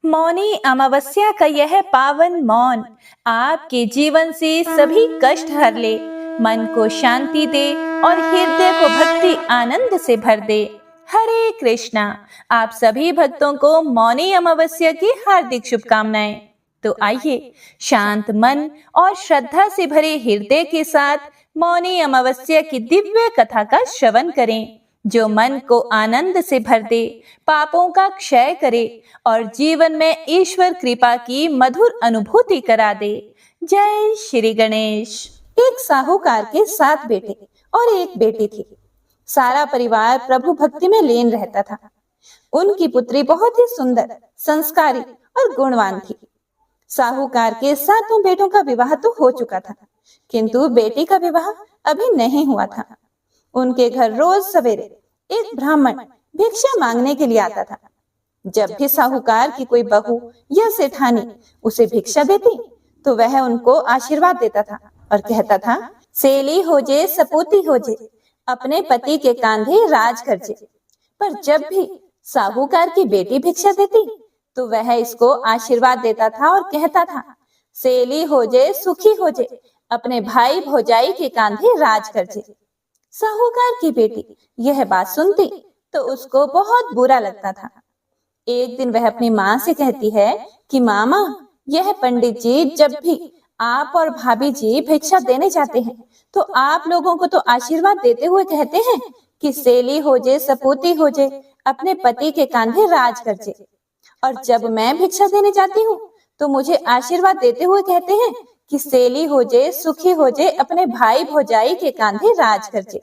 मौनी अमावस्या का यह पावन मौन आपके जीवन से सभी कष्ट हर ले, मन को शांति दे और हृदय को भक्ति आनंद से भर दे। हरे कृष्णा। आप सभी भक्तों को मौनी अमावस्या की हार्दिक शुभकामनाएं। तो आइए शांत मन और श्रद्धा से भरे हृदय के साथ मौनी अमावस्या की दिव्य कथा का श्रवण करें, जो मन को आनंद से भर दे, पापों का क्षय करे और जीवन में ईश्वर कृपा की मधुर अनुभूति करा दे। जय श्री गणेश। एक साहूकार के 7 बेटे और एक बेटी थी। सारा परिवार प्रभु भक्ति में लीन रहता था। उनकी पुत्री बहुत ही सुंदर, संस्कारी और गुणवान थी। साहूकार के 7 बेटों का विवाह तो हो चुका था, किंतु बेटी का विवाह अभी नहीं हुआ था। उनके घर रोज सवेरे एक ब्राह्मण भिक्षा मांगने के लिए आता था। जब भी साहूकार की कोई बहू या सेठानी उसे भिक्षा देती तो वह उनको आशीर्वाद देता था और कहता था, सेली हो जे सपूती हो जे, अपने पति के कांधे राज कर जे। पर जब भी साहूकार की बेटी भिक्षा देती तो वह इसको आशीर्वाद देता था और कहता था, सेली हो जे सुखी हो जे, अपने भाई भौजाई के कांधे राज कर जे। साहूकार की बेटी यह बात सुनती तो उसको बहुत बुरा लगता था। एक दिन वह अपनी माँ से कहती है कि मामा, यह पंडित जी जब भी आप और भाभी जी भिक्षा देने जाते हैं तो आप लोगों को तो आशीर्वाद देते हुए कहते हैं कि सेली हो जे सपूती हो जे, अपने पति के कांधे राज कर जे। और जब मैं भिक्षा देने जाती हूँ तो मुझे आशीर्वाद देते हुए कहते हैं कि सेली हो जे सुखी हो जे, अपने भाई भौजाई के कांधे राज कर जे।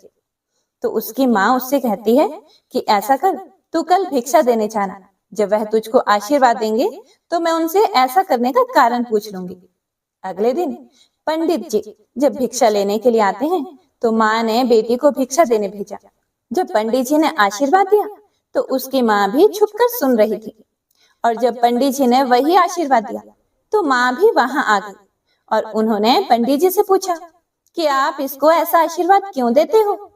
तो उसकी माँ उससे कहती है कि ऐसा कर, तू कल भिक्षा देने जाना। जब वह तुझको आशीर्वाद देंगे तो मैं उनसे ऐसा करने का कारण पूछ लूंगी। अगले दिन पंडित जी जब भिक्षा लेने के लिए आते हैं तो माँ ने बेटी को भिक्षा देने भेजा। जब पंडित जी ने आशीर्वाद दिया तो उसकी माँ भी छुपकर सुन रही थी, और जब पंडित जी ने वही आशीर्वाद दिया तो माँ भी वहां आ गई और उन्होंने पंडित जी से पूछा कि आप इसको ऐसा आशीर्वाद क्यों देते हो?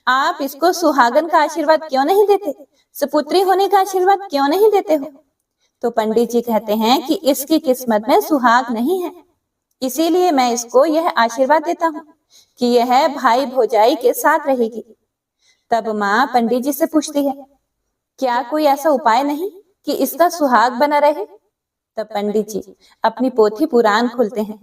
आप इसको सुहागन का आशीर्वाद क्यों नहीं देते? सुपुत्री होने का आशीर्वाद क्यों नहीं देते हो? तो पंडित जी कहते हैं कि इसकी किस्मत में सुहाग नहीं है, इसीलिए मैं इसको यह आशीर्वाद देता हूँ कि यह भाई भौजाई के साथ रहेगी। तब माँ पंडित जी से पूछती है, क्या कोई ऐसा उपाय नहीं कि इसका सुहाग बना रहे? तब पंडित जी अपनी पोथी पुराण खोलते हैं,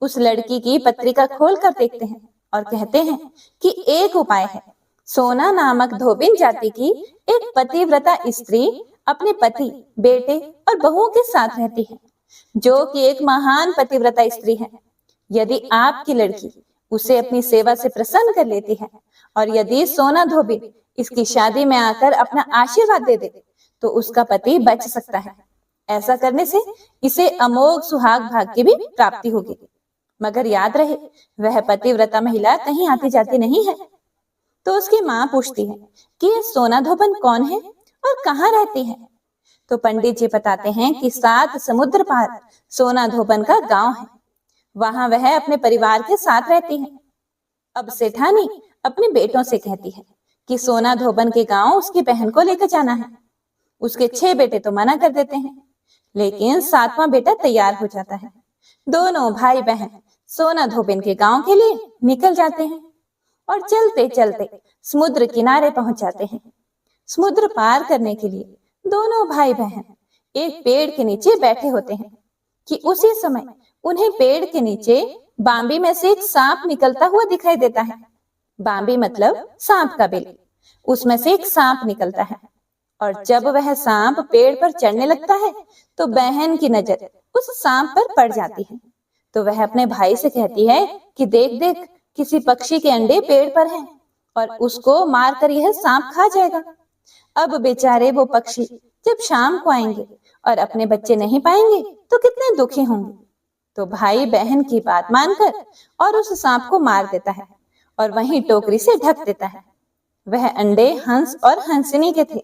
उस लड़की की पत्रिका खोल कर देखते हैं और कहते हैं कि एक उपाय है। सोना नामक धोबिन जाति की एक पतिव्रता स्त्री अपने पति, बेटे और बहुओं के साथ रहती है, जो कि एक महान पतिव्रता स्त्री है। यदि आपकी लड़की उसे अपनी सेवा से प्रसन्न कर लेती है और यदि सोना धोबिन इसकी शादी में आकर अपना आशीर्वाद दे दे तो उसका पति बच सकता है। ऐसा करने से इसे अमोघ सुहाग भाग्य की भी प्राप्ति होगी। मगर याद रहे, वह पतिव्रता महिला कहीं आती जाती नहीं है। तो उसकी माँ पूछती है कि यह सोना धोबन कौन है और कहाँ रहती है? तो पंडित जी बताते हैं कि 7 समुद्र पार सोना धोबन का गांव है। वहां वह अपने परिवार के साथ रहती है। अब सेठानी अपने बेटों से कहती है कि सोना धोबन के गांव उसकी बहन को लेकर जाना है। उसके 6 बेटे तो मना कर देते हैं, लेकिन 7वां बेटा तैयार हो जाता है। दोनों भाई बहन सोना धोबिन के गांव के लिए निकल जाते हैं और चलते चलते समुद्र किनारे पहुंच जाते हैं। समुद्र पार करने के लिए दोनों भाई बहन एक पेड़ के नीचे बैठे होते हैं कि उसी समय उन्हें पेड़ के नीचे बांबी में से एक सांप निकलता हुआ दिखाई देता है। बांबी मतलब सांप का बिल। उसमें से एक सांप निकलता है और जब वह सांप पेड़ पर चढ़ने लगता है तो बहन की नजर उस सांप पर पड़ जाती है। तो वह अपने भाई से कहती है कि देख देख, किसी पक्षी के अंडे पेड़ पर हैं और उसको मारकर यह सांप खा जाएगा। अब बेचारे वो पक्षी जब शाम को आएंगे और अपने बच्चे नहीं पाएंगे तो कितने दुखी होंगे। तो भाई बहन की बात मानकर और उस सांप को मार देता है और वहीं टोकरी से ढक देता है। वह अंडे हंस और हंसिनी के थे।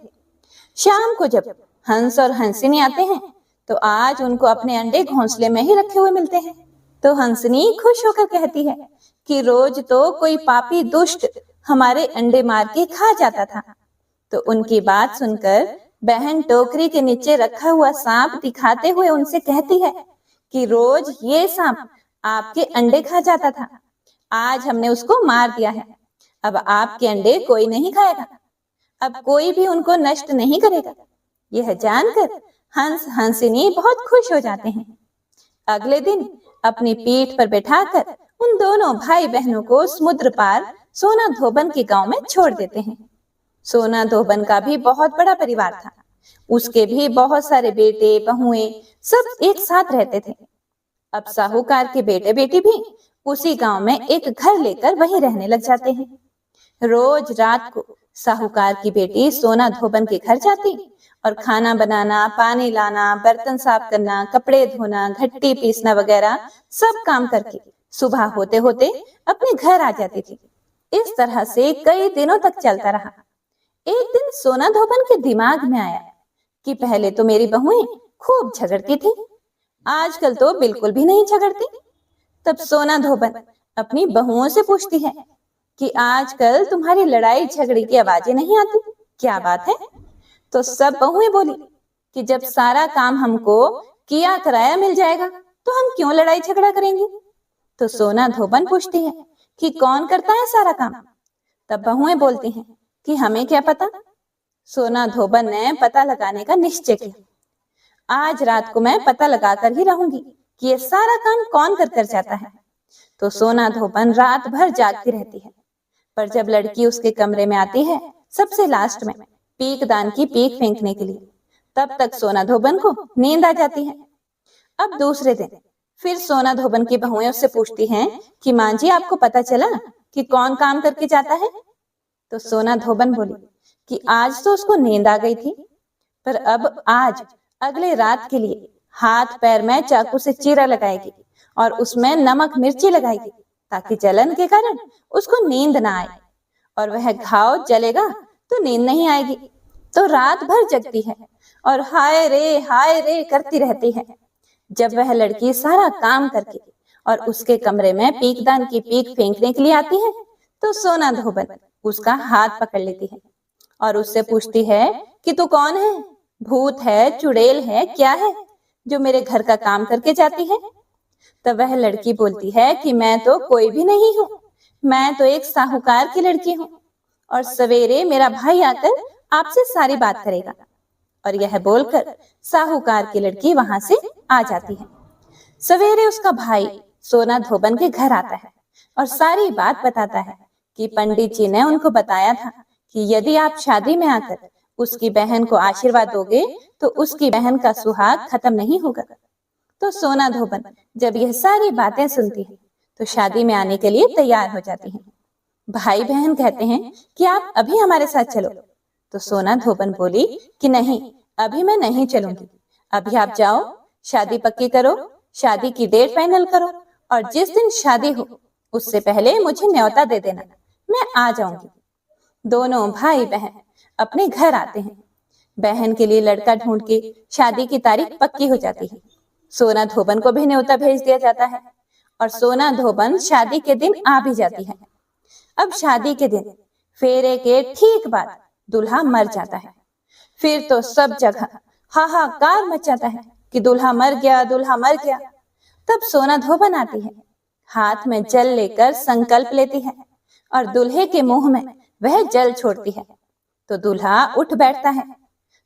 शाम को जब हंस और हंसिनी आते हैं तो आज उनको अपने अंडे घोंसले में ही रखे हुए मिलते हैं। तो हंसनी खुश होकर कहती है कि रोज तो कोई पापी दुष्ट हमारे अंडे मार के खा जाता था। तो उनकी बात सुनकर बहन टोकरी के नीचे रखा हुआ सांप दिखाते हुए उनसे कहती है कि रोज ये सांप आपके अंडे खा जाता था। आज हमने उसको मार दिया है। अब आपके अंडे कोई नहीं खाएगा। अब कोई भी उनको नष्ट नहीं करेगा। यह जानकर हंस हंसिनी बहुत खुश हो जाते हैं। अगले दिन अपनी पीठ पर बैठाकर उन दोनों भाई बहनों को समुद्र पार सोना धोबन के गांव में छोड़ देते हैं। सोना धोबन का भी बहुत बड़ा परिवार था। उसके भी बहुत सारे बेटे बहुएं सब एक साथ रहते थे। अब साहूकार के बेटे बेटी भी उसी गांव में एक घर लेकर वहीं रहने लग जाते हैं। रोज रात को साहूकार की बेटी सोना धोबन के घर जाती और खाना बनाना, पानी लाना, बर्तन साफ करना, कपड़े धोना, घट्टी पीसना वगैरह सब काम करके सुबह होते होते अपने घर आ जाती थी। इस तरह से कई दिनों तक चलता रहा। एक दिन सोना धोबन के दिमाग में आया कि पहले तो मेरी बहुएं खूब झगड़ती थी, आजकल तो बिल्कुल भी नहीं झगड़ती। तब सोना धोबन अपनी बहुओं से पूछती है कि आजकल तुम्हारी लड़ाई झगड़े की आवाजें नहीं आती, क्या बात है? तो सब बहुएं बोली कि जब सारा काम हमको किया कराया मिल जाएगा तो हम क्यों लड़ाई झगड़ा करेंगे। तो सोना धोबन पूछती है कि कौन करता है सारा काम? तब बहुएं बोलती हैं कि हमें क्या पता। सोना धोबन ने पता लगाने का निश्चय किया। आज रात को मैं पता लगाकर ही रहूंगी कि ये सारा काम कौन कर कर जाता है। तो सोना धोबन रात भर जागती रहती है। पर जब लड़की उसके कमरे में आती है सबसे लास्ट में पीकदान की पीक फेंकने के लिए, तब तक सोना धोबन को नींद आ जाती है। अब दूसरे दिन फिर सोना धोबन की बहुएं उससे पूछती हैं कि मां जी आपको पता चला कि कौन काम करके जाता है? तो सोना धोबन बोली कि आज तो उसको नींद आ गई थी, पर अब आज अगले रात के लिए हाथ पैर में चाकू से चीरा लगाएगी और उसमें नमक मिर्ची लगाएगी ताकि जलन के कारण उसको नींद ना आए, और वह घाव जलेगा तो नींद नहीं आएगी। तो रात भर जगती है और हाय रे करती रहती है। जब वह लड़की सारा काम करके और उसके कमरे में पीकदान की पीक फेंकने के लिए आती है तो सोना धोबन उसका हाथ पकड़ लेती है और उससे पूछती है कि तू कौन है? भूत है, चुड़ैल है, क्या है जो मेरे घर का काम करके जाती है? तब वह लड़की बोलती है कि मैं तो कोई भी नहीं हूँ, मैं तो एक साहूकार की लड़की हूँ और सवेरे मेरा भाई आकर आपसे सारी बात करेगा। और यह बोलकर साहूकार की लड़की वहां से आ जाती है। सवेरे उसका भाई सोना धोबन के घर आता है और सारी बात बताता है कि पंडित जी ने उनको बताया था कि यदि आप शादी में आकर उसकी बहन को आशीर्वाद दोगे तो उसकी बहन का सुहाग खत्म नहीं होगा। तो सोना धोबन जब यह सारी बातें सुनती है तो शादी में आने के लिए तैयार हो जाती है। भाई बहन कहते हैं कि आप अभी हमारे साथ चलो। तो सोना धोबन बोली कि नहीं, अभी मैं नहीं चलूंगी। अभी आप जाओ, शादी पक्की करो, शादी की डेट फाइनल करो और जिस दिन शादी हो उससे पहले मुझे न्योता दे देना, मैं आ जाऊंगी। दोनों भाई बहन अपने घर आते हैं। बहन के लिए लड़का ढूंढ के शादी की तारीख पक्की हो जाती है। सोना धोबन को भी न्योता भेज दिया जाता है और सोना धोबन शादी के दिन आ भी जाती है। अब शादी के दिन फेरे के ठीक बाद दूल्हा मर जाता है। फिर तो सब जगह हाहाकार मच जाता है कि दूल्हा मर गया, दूल्हा मर गया। तब सोना धोबन आती है, हाथ में जल लेकर संकल्प लेती है और दूल्हे के मुंह में वह जल छोड़ती है। तो दूल्हा उठ बैठता है।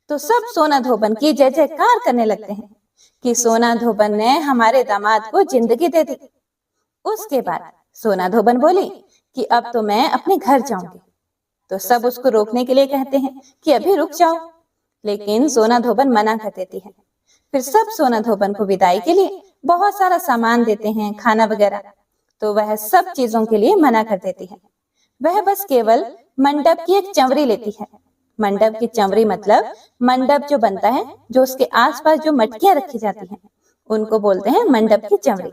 तो सब सोना धोबन की जय जयकार करने लगते हैं कि सोना धोबन ने हमारे दामाद को जिंदगी दे दी। उसके बाद सोना धोबन बोली कि अब तो मैं अपने घर जाऊंगी। तो सब उसको रोकने के लिए कहते हैं कि अभी रुक जाओ, लेकिन सोना धोबन मना कर देती है। फिर सब सोना धोबन को विदाई के लिए बहुत सारा सामान देते हैं, खाना वगैरह। तो वह सब चीजों के लिए मना कर देती है। वह बस केवल मंडप की एक चंवरी लेती है। मंडप की चंवरी मतलब मंडप जो बनता है, जो उसके आसपास जो मटकियां रखी जाती हैं, उनको बोलते हैं मंडप की चंवरी।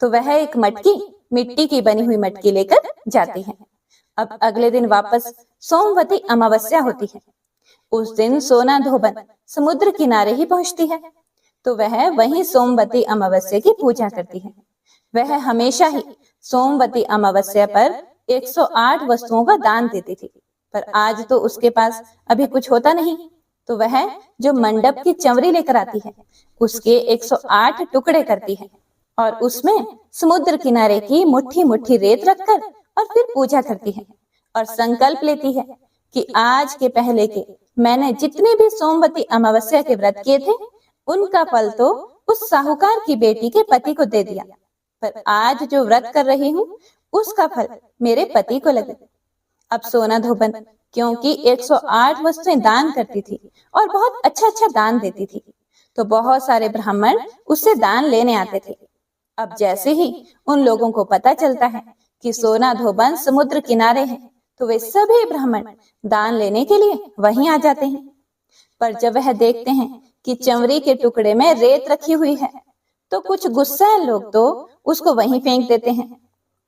तो वह एक मटकी, मिट्टी की बनी हुई मटकी लेकर जाती है। अब अगले दिन वापस सोमवती अमावस्या होती है। उस दिन सोना धोबन समुद्र किनारे ही पहुंचती है। तो वह वहीं सोमवती अमावस्या की पूजा करती है। वह हमेशा ही सोमवती अमावस्या पर 108 वस्तुओं का दान देती थी, पर आज तो उसके पास अभी कुछ होता नहीं। तो वह जो मंडप की चंवरी लेकर आती है उसके 108 टुकड़े करती है और उसमें समुद्र किनारे की मुट्ठी मुट्ठी रेत रखकर और फिर पूजा करती है और संकल्प लेती है कि आज के पहले के मैंने जितने भी सोमवती अमावस्या के व्रत किए थे उनका फल तो उस साहूकार की बेटी के पति को दे दिया, पर आज जो व्रत कर रही हूँ उसका फल मेरे पति को लगे। अब सोना धोबन क्योंकि 108 वस्तुएं दान करती थी और बहुत अच्छा अच्छा दान देती थी, तो बहुत सारे ब्राह्मण उससे दान लेने आते थे। अब जैसे ही उन लोगों को पता चलता है कि सोना धोबन समुद्र किनारे है, तो वे सभी ब्राह्मण दान लेने के लिए वहीं आ जाते हैं। पर जब वह देखते हैं कि चंवरी के टुकड़े में रेत रखी हुई है, तो कुछ गुस्सैल लोग तो उसको वहीं फेंक देते हैं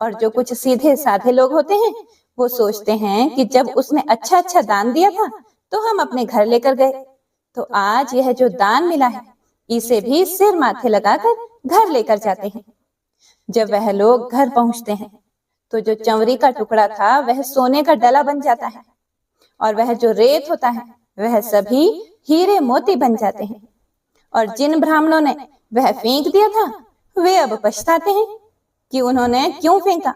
और जो कुछ सीधे साधे लोग होते हैं वो सोचते हैं कि जब उसने अच्छा अच्छा दान दिया था तो हम अपने घर लेकर गए, तो आज यह जो दान मिला है इसे भी सिर माथे लगाकर घर लेकर जाते हैं। जब वह लोग घर पहुंचते हैं तो जो चंवरी का टुकड़ा था वह सोने का डला बन जाता है और वह जो रेत होता है वह सभी हीरे मोती बन जाते हैं। और जिन ब्राह्मणों ने वह फेंक दिया था वे अब पछताते हैं कि उन्होंने क्यों फेंका,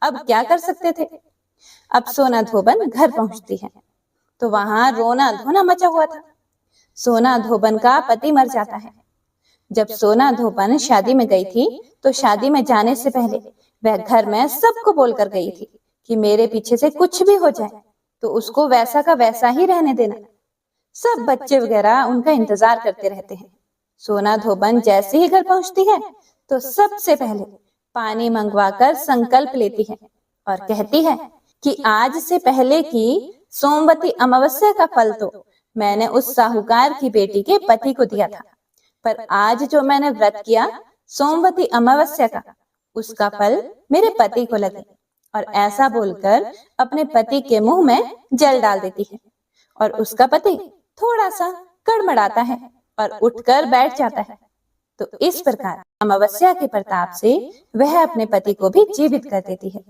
अब क्या कर सकते थे। अब सोना धोबन घर पहुंचती है तो वहां रोना धोना मचा हुआ था। सोना धोबन का पति मर जाता है। जब सोना धोबन शादी में गई थी तो शादी में जाने से पहले वह घर में सबको बोलकर गई थी कि मेरे पीछे से कुछ भी हो जाए तो उसको वैसा का वैसा ही रहने देना। सब बच्चे वगैरह उनका इंतजार करते रहते हैं। सोना धोबन जैसे ही घर पहुंचती है तो सबसे पहले पानी मंगवाकर संकल्प लेती है और कहती है कि आज से पहले की सोमवती अमावस्या का फल तो मैंने उस साहूकार की बेटी के पति को दिया था, पर आज जो मैंने व्रत किया सोमवती अमावस्या का उसका फल मेरे पति को लगे। और ऐसा बोलकर अपने पति के मुंह में जल डाल देती है और उसका पति थोड़ा सा कड़मड़ाता है और उठकर बैठ जाता है। तो इस प्रकार अमावस्या के प्रताप से वह अपने पति को भी जीवित कर देती है।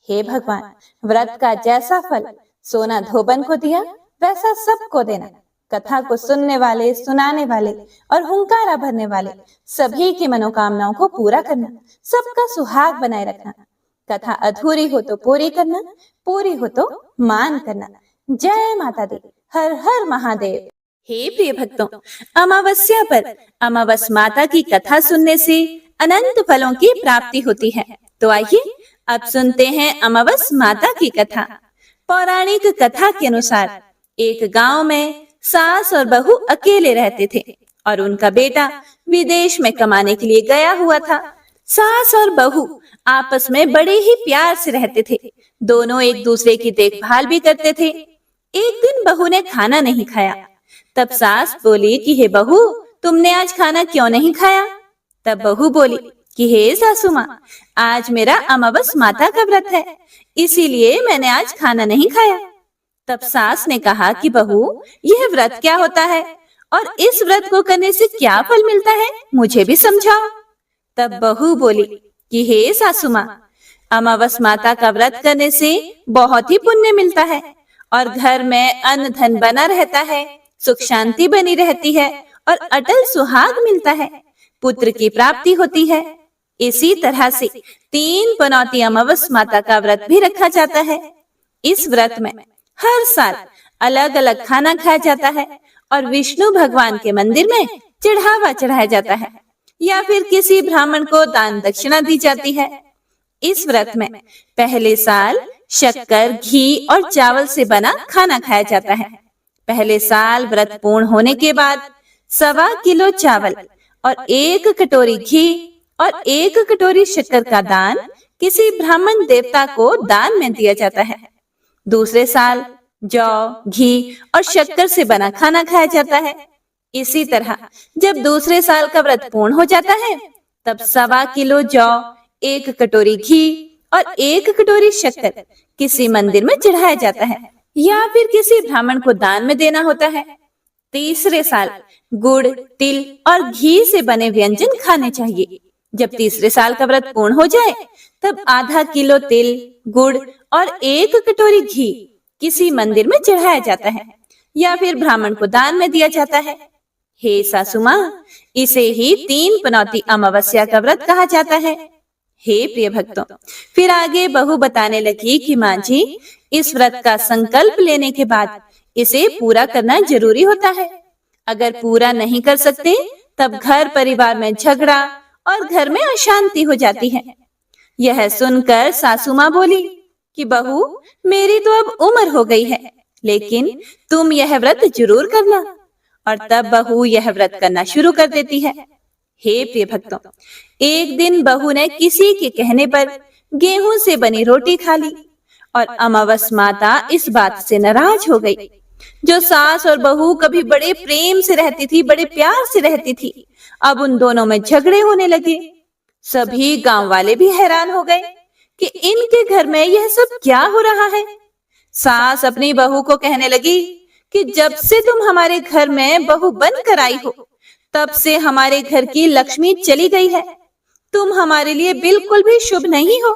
हे भगवान, व्रत का जैसा फल सोना धोबन को दिया वैसा सबको देना। कथा को सुनने वाले, सुनाने वाले और हुंकारा भरने वाले सभी की मनोकामनाओं को पूरा करना, सबका सुहाग बनाए रखना। कथा अधूरी हो तो पूरी करना, पूरी हो तो मान करना। जय माता दी, हर हर महादेव। हे प्रिय भक्तों, अमावस्या पर अमावस माता की कथा सुनने से अनंत फलों की प्राप्ति होती है। तो आइए अब सुनते हैं अमावस माता की कथा। पौराणिक कथा के अनुसार एक गांव में सास और बहू अकेले रहते थे और उनका बेटा विदेश में कमाने के लिए गया हुआ था। सास और बहू आपस में बड़े ही प्यार से रहते थे। दोनों एक दूसरे की देखभाल भी करते थे। एक दिन बहू ने खाना नहीं खाया। तब सास बोली कि हे बहू, तुमने आज खाना क्यों नहीं खाया? तब बहू बोली कि हे सासू माँ, आज मेरा अमावस माता का व्रत है, इसीलिए मैंने आज खाना नहीं खाया। तब सास ने कहा कि बहू, यह व्रत क्या होता है और इस व्रत को करने से क्या फल मिलता है, मुझे भी समझाओ। तब बहू बोली कि हे सासू माँ, अमावस माता का व्रत करने से बहुत ही पुण्य मिलता है और घर में अन्न धन बना रहता है, सुख शांति बनी रहती है और अटल सुहाग मिलता है, पुत्र की प्राप्ति होती है। इसी तरह से 3 पनौती अमावस माता का व्रत भी रखा जाता है। इस व्रत में हर साल अलग अलग खाना खाया जाता है और विष्णु भगवान के मंदिर में चढ़ावा चढ़ाया जाता है या फिर किसी ब्राह्मण को दान दक्षिणा दी जाती है। इस व्रत में पहले साल शक्कर, घी और चावल से बना खाना खाया जाता है। पहले साल व्रत पूर्ण होने के बाद 1.25 किलो चावल और 1 कटोरी घी और 1 कटोरी शक्कर का दान किसी ब्राह्मण देवता को दान में दिया जाता है। दूसरे साल जौ, घी और शक्कर से बना खाना खाया जाता है। इसी तरह जब दूसरे साल का व्रत पूर्ण हो जाता है तब 1.25 किलो जौ, 1 कटोरी घी और 1 कटोरी शक्कर किसी मंदिर में चढ़ाया जाता है या फिर किसी ब्राह्मण को दान में देना होता है। तीसरे साल गुड़, तिल और घी से बने व्यंजन खाने चाहिए। जब तीसरे साल का व्रत पूर्ण हो जाए तब आधा किलो तिल, गुड़ और 1 कटोरी घी किसी मंदिर में चढ़ाया जाता है या फिर ब्राह्मण को दान में दिया जाता है। हे सासू माँ, इसे ही 3 पनौती अमावस्या का व्रत कहा जाता है। हे प्रिय भक्तों, फिर आगे बहू बताने लगी कि माँ जी, इस व्रत का संकल्प लेने के बाद इसे पूरा करना जरूरी होता है। अगर पूरा नहीं कर सकते तब घर परिवार में झगड़ा और घर में अशांति हो जाती है। यह सुनकर सासू माँ बोली कि बहू, मेरी तो अब उम्र हो गई है, लेकिन तुम यह व्रत जरूर करना। और तब बहू यह व्रत करना शुरू कर देती है। हे प्रिय भक्तों, एक दिन बहू ने किसी के कहने पर गेहूं से बनी रोटी खा ली और अमावस माता इस बात से नाराज हो गई। जो सास और बहू कभी बड़े प्रेम से रहती थी, बड़े प्यार से रहती थी, अब उन दोनों में झगड़े होने लगे। सभी गांव वाले भी हैरान हो गए कि इनके घर में यह सब क्या हो रहा है। सास अपनी बहू को कहने लगी कि जब से तुम हमारे घर में बहू बनकर आई हो, तब से हमारे घर की लक्ष्मी चली गई है। तुम हमारे लिए बिल्कुल भी शुभ नहीं हो।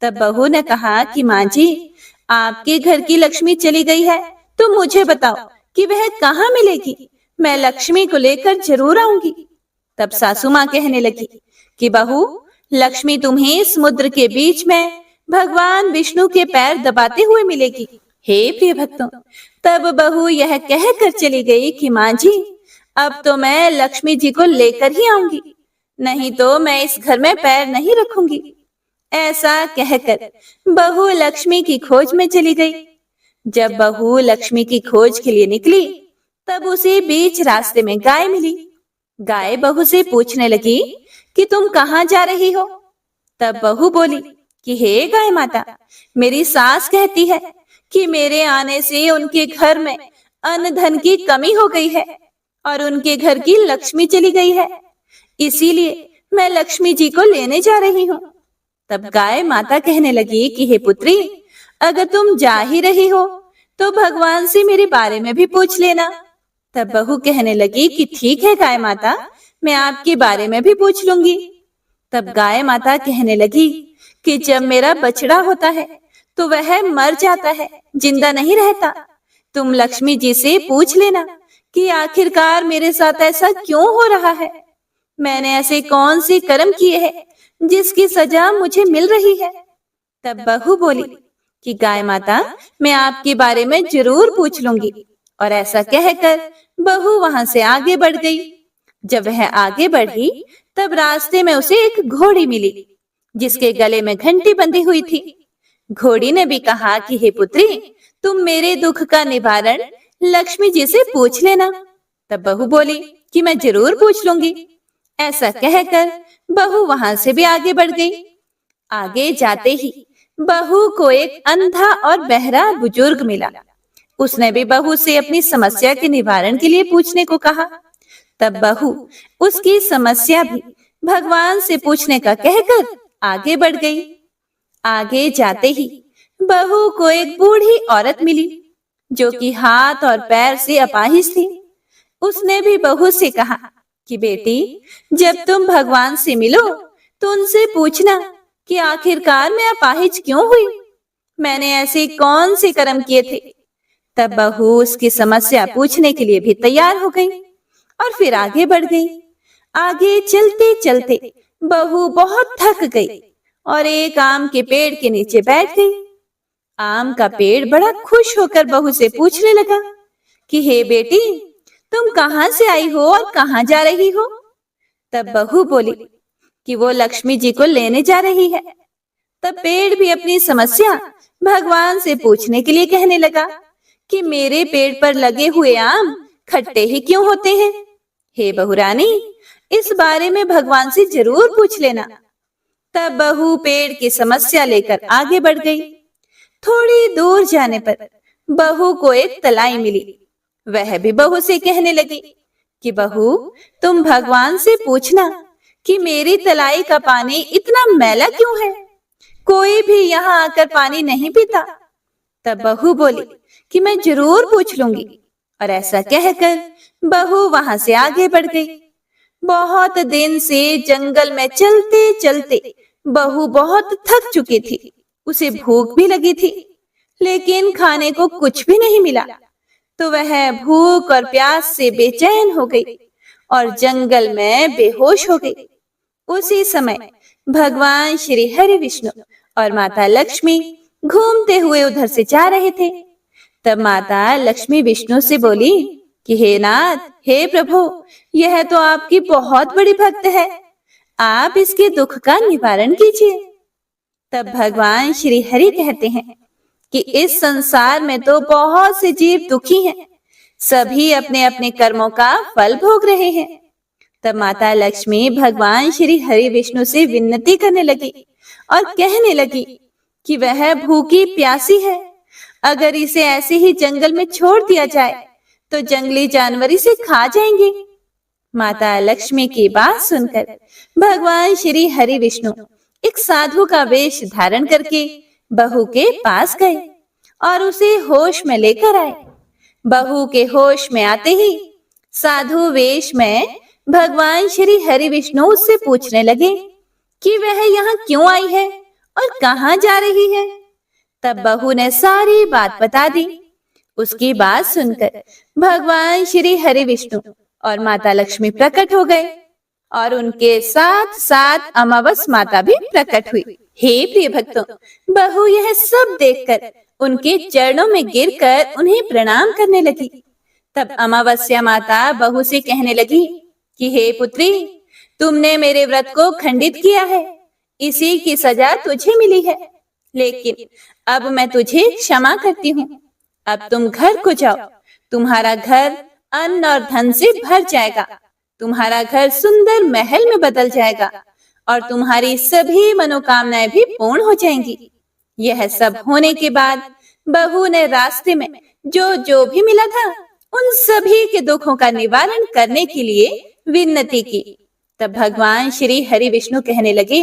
तब बहू ने कहा कि माँ जी, आपके घर की लक्ष्मी चली गई है तो मुझे बताओ कि वह कहाँ मिलेगी। मैं लक्ष्मी को लेकर जरूर आऊंगी। तब सासू माँ कहने लगी कि बहू, लक्ष्मी तुम्हें समुद्र के बीच में भगवान विष्णु के पैर दबाते हुए मिलेगी। हे प्रिय भक्तों, तब बहू यह कहकर चली गई कि माँ जी, अब तो मैं लक्ष्मी जी को लेकर ही आऊंगी, नहीं तो मैं इस घर में पैर नहीं रखूंगी। ऐसा कहकर बहू लक्ष्मी की खोज में चली गई। जब बहू लक्ष्मी की खोज के लिए निकली, तब उसे बीच रास्ते में गाय मिली। गाय बहू से पूछने लगी कि तुम कहाँ जा रही हो। तब बहू बोली कि हे गाय माता, मेरी सास कहती है कि मेरे आने से उनके घर में अन्न धन की कमी हो गई है और उनके घर की लक्ष्मी चली गई है, इसीलिए मैं लक्ष्मी जी को लेने जा रही हूँ। तब गाय माता कहने लगी कि हे पुत्री, अगर तुम जा ही रही हो तो भगवान से मेरे बारे में भी पूछ लेना। तब बहू कहने लगी कि ठीक है गाय माता, मैं आपके बारे में भी पूछ लूंगी। तब गाय माता कहने लगी कि जब मेरा बछड़ा होता है तो वह मर जाता है, जिंदा नहीं रहता। तुम लक्ष्मी जी से पूछ लेना कि आखिरकार मेरे साथ ऐसा क्यों हो रहा है। मैंने ऐसे कौन से कर्म किए हैं जिसकी सजा मुझे मिल रही है। तब बहू बोली कि गाय माता, मैं आपके बारे में जरूर पूछ लूंगी। और ऐसा कहकर बहू वहां से आगे बढ़ गई। जब वह आगे बढ़ी, तब रास्ते में उसे एक घोड़ी मिली जिसके गले में घंटी बंधी हुई थी। घोड़ी ने भी कहा कि हे पुत्री, तुम मेरे दुख का निवारण लक्ष्मी जी से पूछ लेना। तब बहू बोली कि मैं जरूर पूछ लूंगी। ऐसा कहकर बहू वहां से भी आगे बढ़ गई। आगे जाते ही बहू को एक अंधा और बहरा बुजुर्ग मिला। उसने भी बहू से अपनी समस्या के निवारण के लिए पूछने को कहा। तब बहू उसकी समस्या भी भगवान से पूछने का कहकर आगे बढ़ गई। आगे जाते ही बहू को एक बूढ़ी औरत मिली जो कि हाथ और पैर से अपाहिज थी। उसने भी बहू से कहा कि बेटी, जब तुम भगवान से मिलो तो उनसे पूछना कि आखिरकार मैं अपाहिज क्यों हुई, मैंने ऐसे कौन से कर्म किए थे। तब बहू उसकी समस्या पूछने के लिए भी तैयार हो गई और फिर आगे बढ़ गई। आगे चलते चलते बहू बहुत थक गई और एक आम के पेड़ के नीचे बैठ गई। आम का पेड़ बड़ा खुश होकर बहू से पूछने लगा कि हे बेटी, तुम कहाँ से आई हो और कहाँ जा रही हो। तब बहू बोली कि वो लक्ष्मी जी को लेने जा रही है। तब पेड़ भी अपनी समस्या भगवान से पूछने के लिए कहने लगा कि मेरे पेड़ पर लगे हुए आम खट्टे ही क्यों होते हैं। हे बहू रानी, इस बारे में भगवान से जरूर पूछ लेना। तब बहू पेड़ की समस्या लेकर आगे बढ़ गई। थोड़ी दूर जाने पर बहू को एक तलाई मिली। वह भी बहू से कहने लगी कि बहू, तुम भगवान से पूछना कि मेरी तलाई का पानी इतना मैला क्यों है, कोई भी यहाँ आकर पानी नहीं पीता। तब बहू बोली कि मैं जरूर पूछ लूंगी। और ऐसा कहकर बहू वहां से आगे बढ़ गई। बहुत दिन से जंगल में चलते चलते बहू बहुत थक चुकी थी। उसे भूख भी लगी थी, लेकिन खाने को कुछ भी नहीं मिला। तो वह भूख और प्यास से बेचैन हो गई और जंगल में बेहोश हो गई। उसी समय भगवान श्री हरि विष्णु और माता लक्ष्मी घूमते हुए उधर से जा रहे थे। तब माता लक्ष्मी विष्णु से बोली कि हे नाथ, हे प्रभु, यह तो आपकी बहुत बड़ी भक्त है, आप इसके दुख का निवारण कीजिए। तब भगवान श्री हरि कहते हैं कि इस संसार में तो बहुत से जीव दुखी हैं, सभी अपने अपने कर्मों का फल भोग रहे हैं। तब माता लक्ष्मी भगवान श्री हरि विष्णु से विनती करने लगी और कहने लगी कि वह भूखी प्यासी है, अगर इसे ऐसे ही जंगल में छोड़ दिया जाए तो जंगली जानवर इसे खा जाएंगे। माता लक्ष्मी की बात सुनकर भगवान श्री हरि विष्णु एक साधु का वेश धारण करके बहू के पास गए और उसे होश में लेकर आए। बहू के होश में आते ही साधु वेश में भगवान श्री हरि विष्णु उससे पूछने लगे कि वह यहाँ क्यों आई है और कहाँ जा रही है। तब बहू ने सारी बात बता दी। उसकी बात सुनकर भगवान श्री हरि विष्णु और माता लक्ष्मी प्रकट हो गए और उनके साथ साथ अमावस माता भी प्रकट हुई। हे प्रिय भक्तों, बहू यह सब देखकर उनके चरणों में गिरकर उन्हें प्रणाम करने लगी। तब अमावस्या माता बहू से कहने लगी कि हे पुत्री, तुमने मेरे व्रत को खंडित किया है, इसी की सजा तुझे मिली है, लेकिन अब मैं तुझे क्षमा करती हूँ। अब तुम घर को जाओ, तुम्हारा घर अन्न और धन से भर जाएगा, तुम्हारा घर सुंदर महल में बदल जाएगा और तुम्हारी सभी मनोकामनाएं भी पूर्ण हो जाएंगी। यह सब होने के बाद बहू ने रास्ते में जो जो भी मिला था उन सभी के दुखों का निवारण करने के लिए विनती की। तब भगवान श्री हरि विष्णु कहने लगे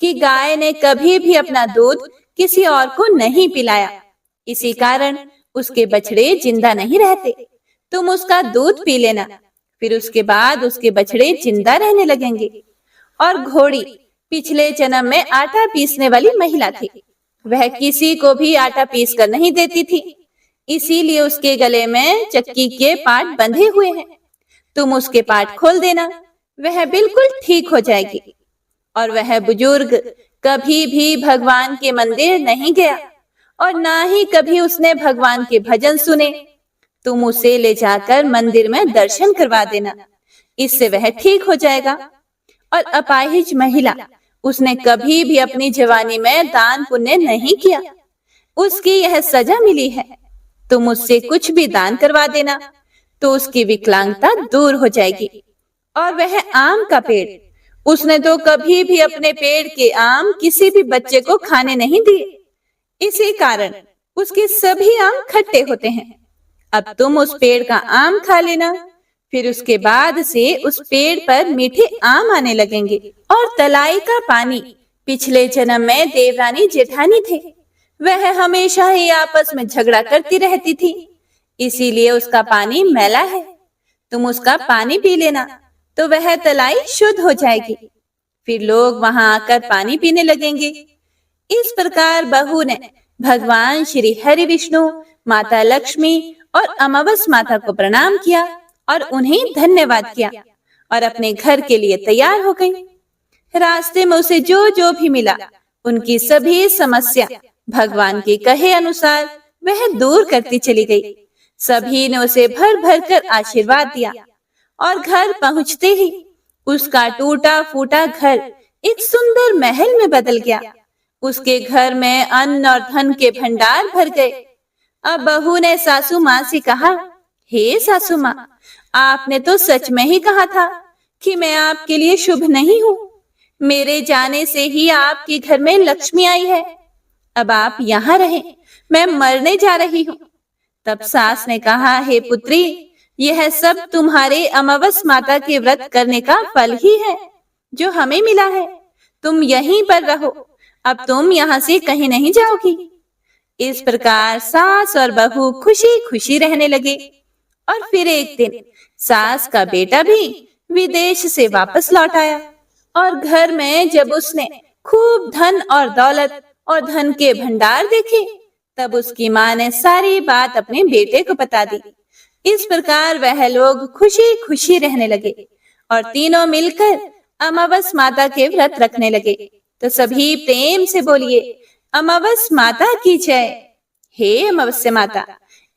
कि गाय ने कभी भी अपना दूध किसी और को नहीं पिलाया, इसी कारण उसके बछड़े जिंदा नहीं रहते। तुम उसका दूध पी लेना, फिर उसके बाद उसके बछड़े जिंदा रहने लगेंगे। और घोड़ी पिछले जन्म में आटा पीसने वाली महिला थी, वह किसी को भी आटा पीस कर नहीं देती थी, इसीलिए उसके गले में चक्की के पाट बंधे हुए हैं। तुम उसके पाट खोल देना, वह बिल्कुल ठीक हो जाएगी। और वह बुजुर्ग कभी भी भगवान के मंदिर नहीं गया और ना ही कभी उसने भगवान के भजन सुने। तुम उसे ले जाकर मंदिर में दर्शन करवा देना, इससे वह ठीक हो जाएगा। और अपाहिज महिला, उसने कभी भी अपनी जवानी में दान पुण्य नहीं किया, उसकी यह सजा मिली है। तुम उससे कुछ भी दान करवा देना तो उसकी विकलांगता दूर हो जाएगी। और वह आम का पेड़, उसने तो कभी भी अपने पेड़ के आम किसी भी बच्चे को खाने नहीं दिए, इसी कारण उसके सभी आम खट्टे होते हैं। अब तुम उस पेड़ का आम खा लेना, फिर उसके बाद से उस पेड़ पर मीठे आम आने लगेंगे। और तलाई का पानी, पिछले जन्म में देवरानी जेठानी थे, वह हमेशा ही आपस में झगड़ा करती रहती थी, इसीलिए उसका पानी मैला है। तुम उसका पानी पी लेना तो वह तलाई शुद्ध हो जाएगी, फिर लोग वहां आकर पानी पीने लगेंगे। इस प्रकार बहू ने भगवान श्री हरि विष्णु, माता लक्ष्मी और अमावस माता को प्रणाम किया और उन्हें धन्यवाद किया और अपने घर के लिए तैयार हो गई। रास्ते में उसे जो जो भी मिला, उनकी सभी समस्या भगवान के कहे अनुसार वह दूर करती चली गई। सभी ने उसे भर भर कर आशीर्वाद दिया और घर पहुंचते ही उसका टूटा फूटा घर एक सुंदर महल में बदल गया। उसके घर में अन्न और धन के भंडार भर गए। अब बहू ने सासू माँ से कहा, हे सासू माँ, आपने तो सच में ही कहा था कि मैं आपके लिए शुभ नहीं हूँ। मेरे जाने से ही आपके घर में लक्ष्मी आई है, अब आप यहाँ रहें, मैं मरने जा रही हूँ। तब सास ने कहा, हे पुत्री, यह सब तुम्हारे अमावस माता के व्रत करने का फल ही है जो हमें मिला है। तुम यहीं पर रहो, अब तुम यहाँ से कहीं नहीं जाओगी। इस प्रकार सास और बहू खुशी खुशी रहने लगे। और फिर एक दिन सास का बेटा भी विदेश से वापस लौट आया और घर में जब उसने खूब धन और दौलत और धन के भंडार देखे तब उसकी माँ ने सारी बात अपने बेटे को बता दी। इस प्रकार वह लोग खुशी खुशी रहने लगे और तीनों मिलकर अमावस माता के व्रत रखने लगे। तो सभी प्रेम से बोलिए, अमावस माता की जय। हे अमावस्या माता,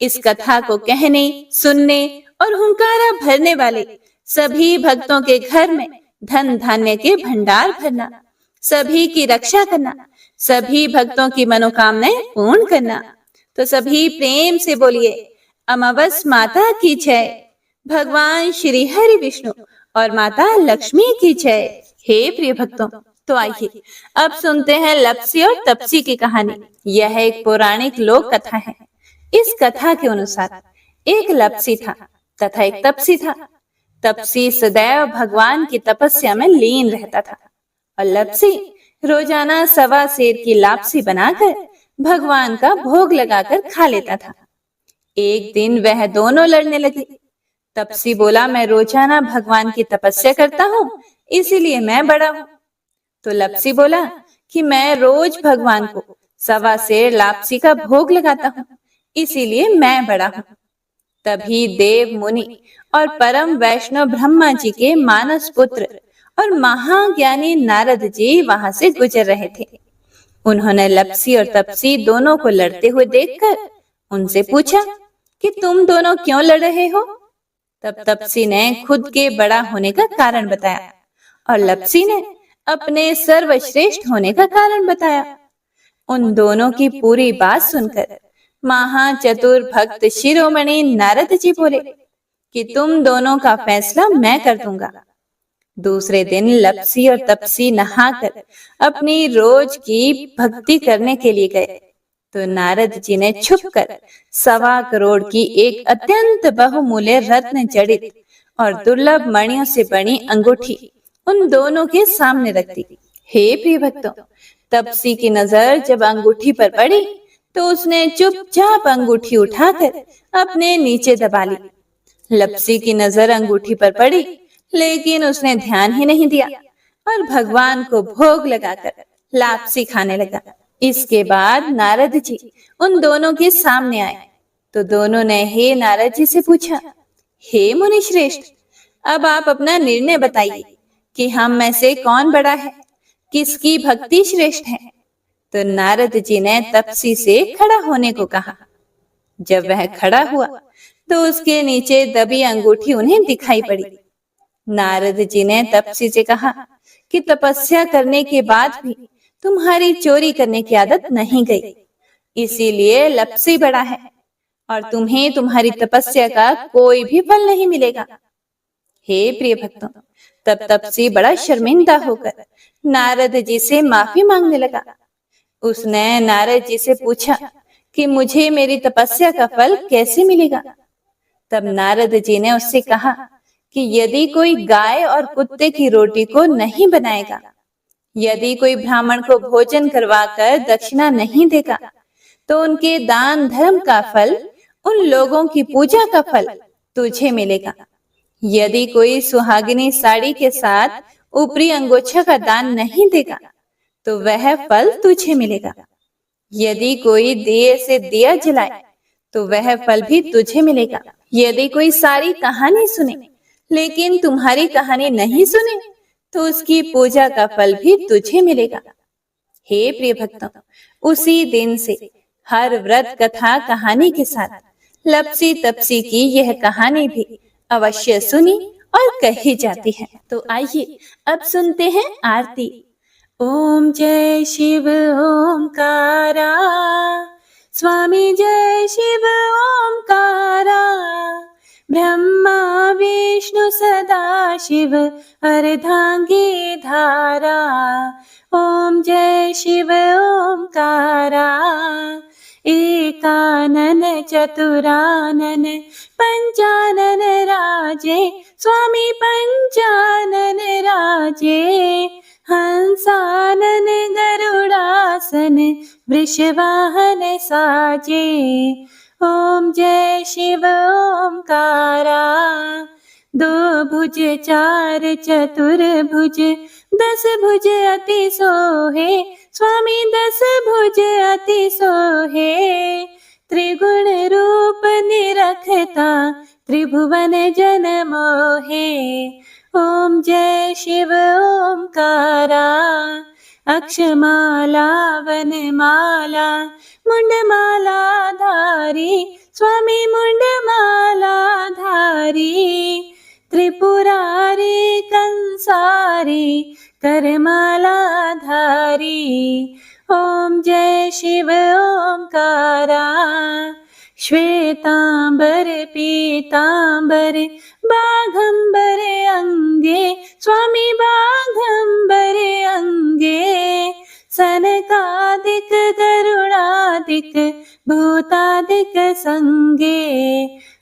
इस कथा को कहने, सुनने और हुंकारा भरने वाले सभी भक्तों के घर में धन धान्य के भंडार भरना, सभी की रक्षा करना, सभी भक्तों की मनोकामनाएं पूर्ण करना। तो सभी प्रेम से बोलिए, अमावस माता की जय। भगवान श्री हरि विष्णु और माता लक्ष्मी की जय। हे प्रिय भक्तों, तो आइए अब सुनते हैं लप्सी और तप्सी की कहानी। यह एक पौराणिक लोक कथा है। इस कथा के अनुसार एक लप्सी था तथा एक तप्सी था। तप्सी सदैव भगवान की तपस्या में लीन रहता था और लप्सी रोजाना सवा सेर की लापसी बनाकर भगवान का भोग लगाकर खा लेता था। एक दिन वह दोनों लड़ने लगे। तप्सी बोला, मैं रोजाना भगवान की तपस्या करता हूँ, इसीलिए मैं बड़ा हूँ। तो लप्सी बोला कि मैं रोज भगवान को सवा सेर लापसी का भोग लगाता हूँ, इसीलिए मैं बड़ा हूँ। तभी देव मुनि और परम वैष्णव ब्रह्मा जी के मानस पुत्र और महाज्ञानी नारद जी वहां से गुजर रहे थे। उन्होंने लप्सी और तप्सी दोनों को लड़ते हुए देखकर उनसे पूछा कि तुम दोनों क्यों लड़ रहे हो। तब तप्सी ने खुद के बड़ा होने का कारण बताया और लप्सी ने अपने सर्वश्रेष्ठ होने का कारण बताया। उन दोनों की पूरी बात सुनकर महाचतुर भक्त शिरोमणि नारद जी बोले कि तुम दोनों का फैसला मैं कर दूंगा। दूसरे दिन लप्सी और तप्सी नहाकर अपनी रोज की भक्ति करने के लिए गए। तो नारद जी ने छुपकर 1.25 करोड़ की एक अत्यंत बहुमूल्य रत्न जड़ित और दुर्लभ मणियों से बनी अंगूठी उन दोनों के सामने रख दी। हे प्रिय भक्तों, तप्सी की नजर जब अंगूठी पर पड़ी तो उसने चुपचाप अंगूठी उठाकर अपने नीचे दबा ली। लप्सी की नजर अंगूठी पर पड़ी, लेकिन उसने ध्यान ही नहीं दिया और भगवान को भोग लगाकर लापसी खाने लगा। इसके बाद नारद जी उन दोनों के सामने आए तो दोनों ने हे नारद जी से पूछा, हे मुनि श्रेष्ठ, अब आप अपना निर्णय बताइए कि हम में से कौन बड़ा है, किसकी भक्ति श्रेष्ठ है। तो नारद जी ने तप्सी से खड़ा होने को कहा। जब वह खड़ा हुआ तो उसके नीचे दबी अंगूठी उन्हें दिखाई पड़ी। नारद जी ने तप्सी से कहा कि तपस्या करने के बाद भी तुम्हारी चोरी करने की आदत नहीं गई, इसीलिए लप्सी बड़ा है और तुम्हें तुम्हारी तपस्या का कोई भी फल नहीं मिलेगा। हे प्रिय भक्तों, तब तप्सी बड़ा शर्मिंदा होकर नारद जी से माफी मांगने लगा। उसने नारद जी से पूछा कि मुझे मेरी तपस्या का फल कैसे मिलेगा। तब नारद जी ने उससे कहा कि यदि कोई गाय और कुत्ते की रोटी को नहीं बनाएगा, यदि कोई ब्राह्मण को भोजन करवाकर दक्षिणा नहीं देगा, तो उनके दान धर्म का फल, उन लोगों की पूजा का फल तुझे मिलेगा। यदि कोई सुहागिनी साड़ी के साथ ऊपरी अंगोछा का दान नहीं देगा, तो वह फल तुझे मिलेगा। यदि कोई दिए से दिया जलाए, तो वह फल भी तुझे मिलेगा। यदि कोई सारी कहानी सुने लेकिन तुम्हारी कहानी नहीं सुने, तो उसकी पूजा का फल भी तुझे मिलेगा। हे प्रिय भक्तों, उसी दिन से हर व्रत कथा कहानी के साथ लप्सी तप्सी की यह कहानी भी अवश्य सुनी और कही जाती है। तो आइए अब सुनते हैं आरती। ओम जय शिव ओमकारा, स्वामी जय शिव ओमकारा, ब्रह्मा विष्णु सदा शिव अर्धांगी धारा। ओम जय शिव ओमकारा, एकानन चतुरानन पंचानन राजे, स्वामी पंचानन राजे, हंसानन गरुड़ासन वृषवाहन साजे। ओम जय शिव ओमकारा, 2 भुज 4 चतुर्भुज, 10 भुज अति सोहे, स्वामी दस भुज अति सोहे, त्रिगुण रूप निरखता त्रिभुवन जन मोहे। ओम जय शिव ओंकारा, अक्षमाला वनमाला मुंडमाला धारी, स्वामी मुंडमाला धारी। त्रिपुरारी कंसारी करमाला धारी। ओम जय शिव ओंकारा, श्वेतांबर पीतांबर बाघंबर अंगे, स्वामी बाघंबर अंगे। सनकादिक गरुड़ादिक भूतादिक संगे।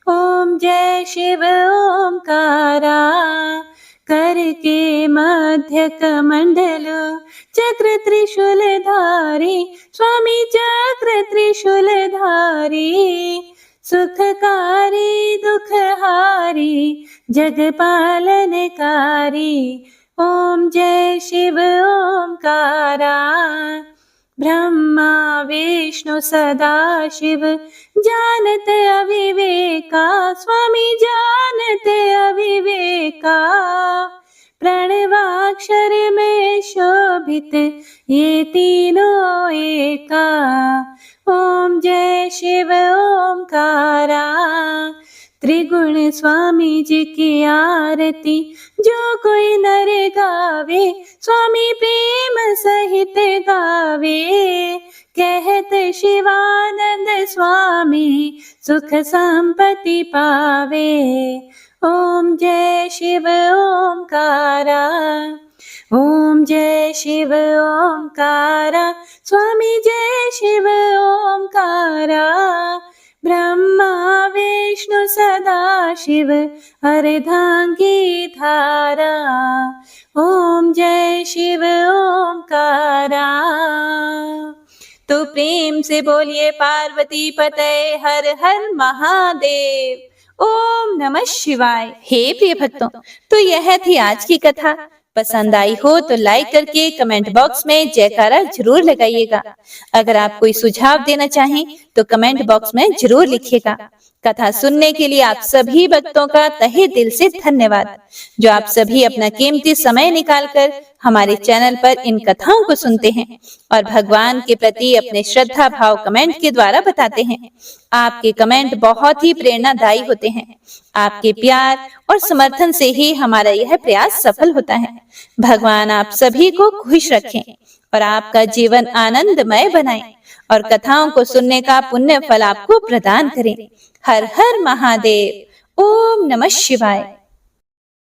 ओम जय शिव ओंकारा, करके मध्य कमंडलो चक्र त्रिशूल धारी, स्वामी चक्र त्रिशूल धारी। सुखकारी दुखहारी जग पालनकारी। ओम जय शिव ओंकारा, ब्रह्मा विष्णु सदा शिव जानत अविवेका, स्वामी जानत अविवेका। प्रणवाक्षर में शोभित ये तीनों एका। ओम जय शिव ओंकारा, त्रिगुण स्वामी जी की आरती जो कोई नर गावे, स्वामी प्रेम सहित गावे। कहत शिवानंद स्वामी सुख संपत्ति पावे। ओम जय शिव ओंकारा, ओम जय शिव ओंकारा, स्वामी जय शिव ओंकारा। ब्रह्मा विष्णु सदा शिव अर्धांगी धारा। ओम जय शिव ओंकारा। तो प्रेम से बोलिए पार्वती पते हर हर महादेव। ओम नमः शिवाय। हे प्रिय भक्तों, तो यह थी आज की कथा। पसंद आई हो तो लाइक करके कमेंट बॉक्स में जयकारा जरूर लगाइएगा। अगर आप कोई सुझाव देना चाहें तो कमेंट बॉक्स में जरूर लिखिएगा। कथा सुनने के लिए आप सभी भक्तों का तहे दिल से धन्यवाद, जो आप सभी अपना कीमती समय निकालकर हमारे चैनल पर इन कथाओं को सुनते हैं और भगवान के प्रति अपने श्रद्धा भाव कमेंट के द्वारा बताते हैं। आपके कमेंट बहुत ही प्रेरणादायी होते हैं। आपके प्यार और समर्थन से ही हमारा यह प्रयास सफल होता है। भगवान आप सभी को खुश रखें और आपका जीवन आनंदमय बनाए और कथाओं को सुनने का पुण्य फल आपको प्रदान करें। हर हर महादेव। ओम नमः शिवाय।